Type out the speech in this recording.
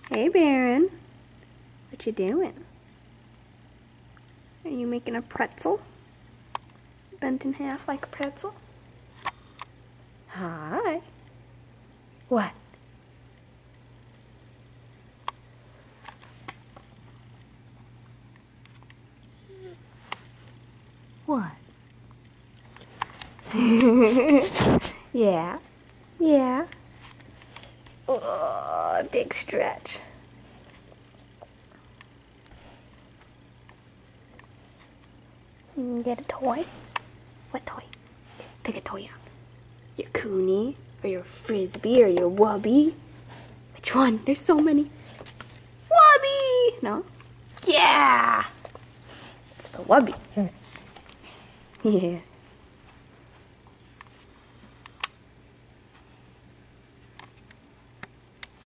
Hey, Baron. What you doing? Are you making a pretzel? Bent in half like a pretzel? Hi. What? What? Yeah. Yeah. Oh, big stretch. You can get a toy? What toy? Pick a toy out. Your Koonie, or your Frisbee, or your Wubby. Which one? There's so many. Wubby! No? Yeah! It's the Wubby. Yeah.